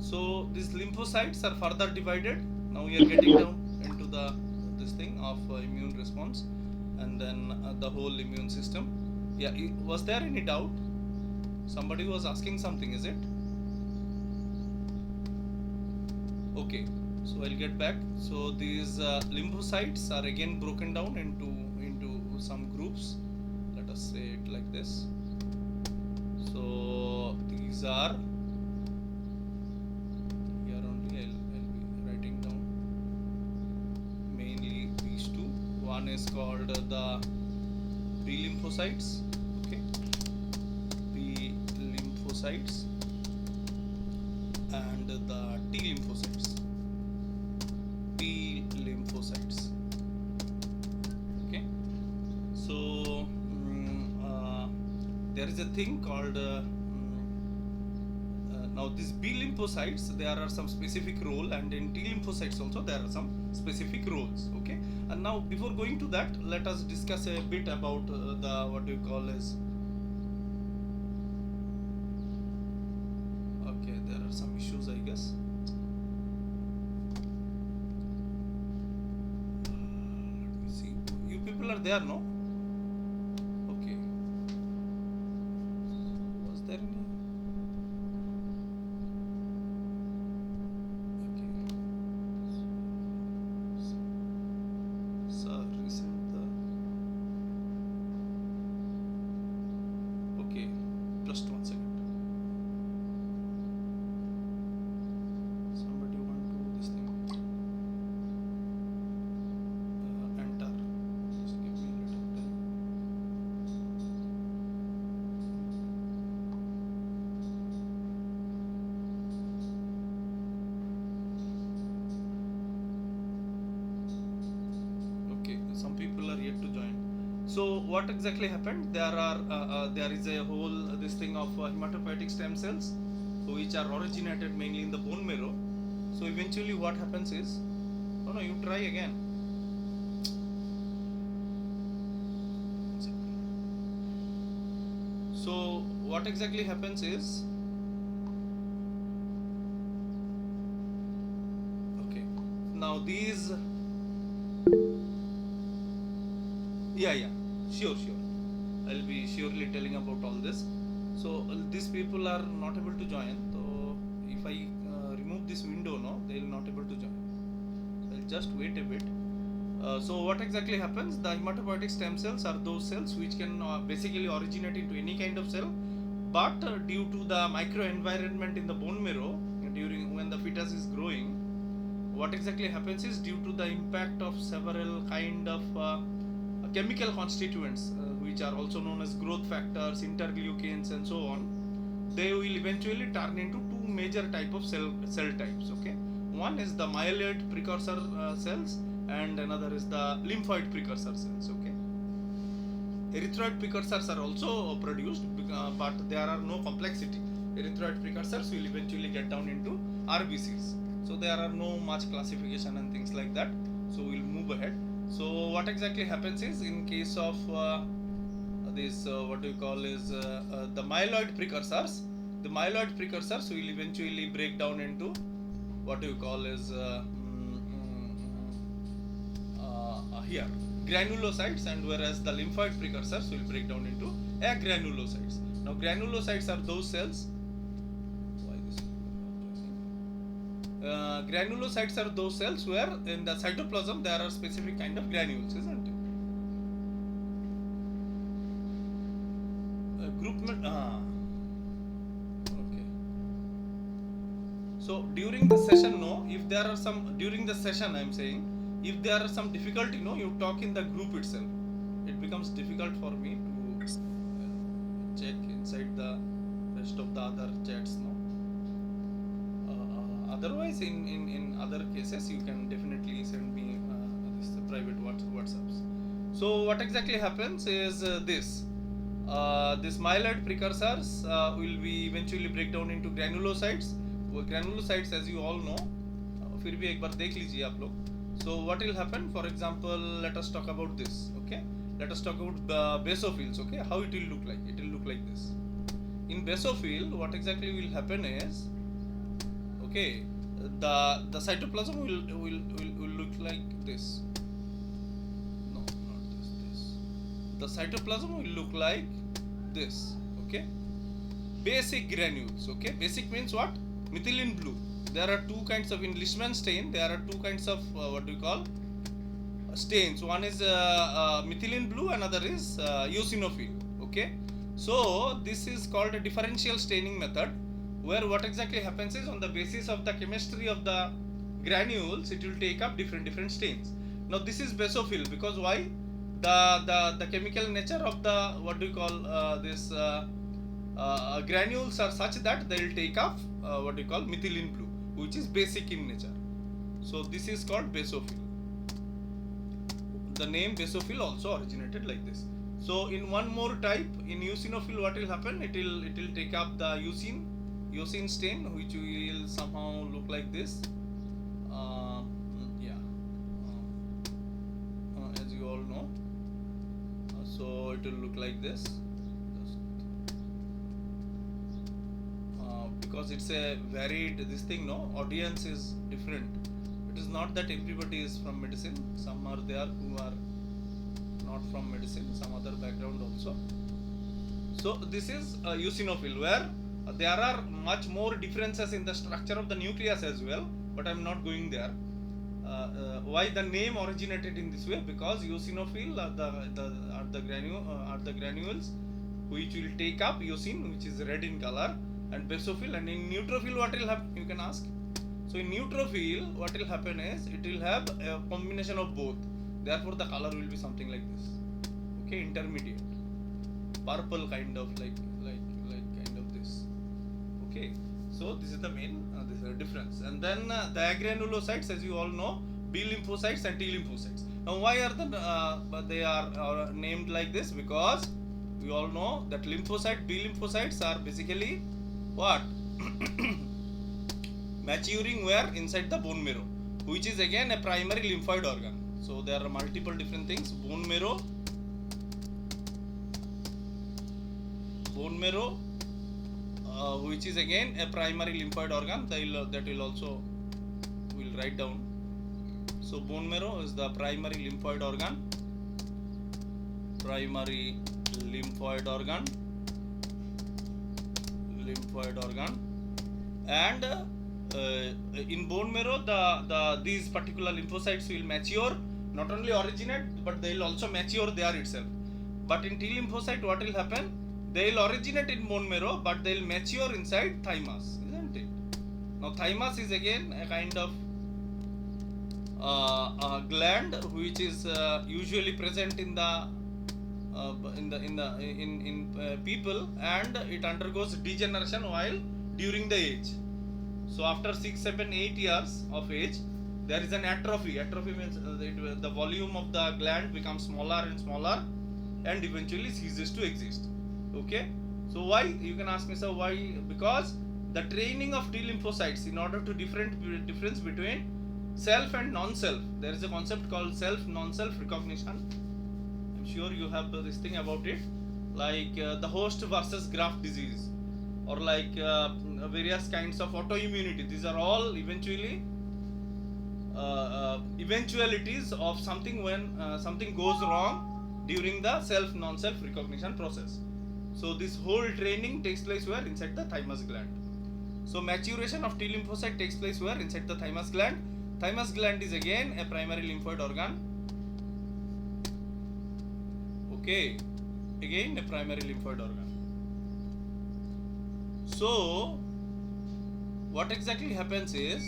So these lymphocytes are further divided. Now we are getting down into the this thing of immune response, and then the whole immune system. Yeah, was there any doubt? Somebody was asking something, is it? Okay, so I'll get back. So these lymphocytes are again broken down into some groups. Let us say it like this. So these are here only. I'll be writing down mainly these two. One is called the B lymphocytes. Okay, B lymphocytes and the T lymphocytes. T lymphocytes. Okay, so there is a thing called now these B lymphocytes, there are some specific role, and in T lymphocytes also there are some specific roles. Okay, and now before going to that, let us discuss a bit about the what do you call as okay, there are some issues, I guess. Let me see. You people are there, no? Okay. Was there any? Okay. Sir, resend the. Okay. Just 1 second. Somebody want to do this thing. Enter. Just give me a little time. Okay, some people are yet to join. So what exactly happened? There is a whole this thing of hematopoietic stem cells, which are originated mainly in the bone marrow. So eventually, what happens is, oh no, you try again. So what exactly happens is, okay, now these, yeah, sure, I'll be surely telling about all this. So these people are not able to join. So if I remove this window, no, they will not able to join. So I'll just wait a bit. So what exactly happens? The hematopoietic stem cells are those cells which can basically originate into any kind of cell, but due to the microenvironment in the bone marrow during when the fetus is growing, what exactly happens is, due to the impact of several kind of chemical constituents, which are also known as growth factors, interleukins, and so on, they will eventually turn into two major type of cell types. Okay, one is the myeloid precursor cells, and another is the lymphoid precursor cells. Okay, erythroid precursors are also produced, but there are no complexity. Erythroid precursors will eventually get down into RBCs, so there are no much classification and things like that. So we'll move ahead. So what exactly happens is, in case of this what do you call is the myeloid precursors, the myeloid precursors will eventually break down into what do you call is here granulocytes, and whereas the lymphoid precursors will break down into agranulocytes. Now granulocytes are those cells. Why this? Granulocytes are those cells where in the cytoplasm there are specific kind of granules, isn't it? Okay. So during the session, no, if there are some during the session, I'm saying, if there are some difficulty, no, you talk in the group itself. It becomes difficult for me to check inside the rest of the other chats, no. Otherwise, in other cases, you can definitely send me this private WhatsApps. So what exactly happens is this myeloid precursors will be eventually break down into granulocytes. Granulocytes, as you all know, फिर भी एक बार देख लीजिए आप लोग. So what will happen? For example, let us talk about this. Okay, let us talk about basophils. Okay, how it will look like? It will look like this. In basophil, what exactly will happen is, Okay, the cytoplasm will look like this. No, not this. The cytoplasm will look like this. Okay, basic granules. Okay, basic means what? Methylene blue. There are two kinds of, in Leishman stain there are two kinds of what do we call stains. One is methylene blue, another is eosinophil. Okay, so this is called a differential staining method, where what exactly happens is, on the basis of the chemistry of the granules, it will take up different stains. Now this is basophil, because why? The chemical nature of the, what do you call this granules are such that they will take up what do you call methylene blue, which is basic in nature. So this is called basophil. The name basophil also originated like this. So in one more type, in eosinophil, what will happen? It will take up the eosine stain, which will somehow look like this. As you all know, so it will look like this. Because it's a varied this thing, no, audience is different. It is not that everybody is from medicine. Some are there who are not from medicine, some other background also. So this is eosinophil, where there are much more differences in the structure of the nucleus as well, but I am not going there. Why the name originated in this way? Because eosinophil are the granules which will take up eosine, which is red in color, and basophil. And in neutrophil, what will happen, you can ask? So in neutrophil, what will happen is, it will have a combination of both. Therefore, the color will be something like this. Okay, intermediate, purple kind of like kind of this. Okay, so this is the main this is the difference. And then the agranulocytes, as you all know, B lymphocytes and T lymphocytes. Now, why are they are named like this? Because we all know that lymphocyte, B lymphocytes are basically what? Maturing where? Inside the bone marrow, which is again a primary lymphoid organ. So there are multiple different things. Bone marrow, which is again a primary lymphoid organ. That will also will write down. So bone marrow is the primary lymphoid organ. Primary lymphoid organ. And in bone marrow, these particular lymphocytes will mature, not only originate, but they will also mature there itself. But in T lymphocyte, what will happen? They will originate in bone marrow, but they will mature inside thymus, isn't it? Now thymus is again a kind of gland which is usually present in people, and it undergoes degeneration while during the age. So after 6, 7, 8 years of age, there is an atrophy. Atrophy means the volume of the gland becomes smaller and smaller, and eventually ceases to exist. Okay. So why? You can ask me, sir, why? Because the training of T lymphocytes, in order to difference between self and non-self, there is a concept called self non-self recognition. I'm sure you have this thing about it, like the host versus graft disease, or like various kinds of autoimmunity. These are all eventually eventualities of something when something goes wrong during the self non-self recognition process. So this whole training takes place where? Inside the thymus gland. So maturation of T lymphocyte takes place where? Inside the thymus gland. Thymus gland is again a primary lymphoid organ. Okay, again a primary lymphoid organ. So what exactly happens is,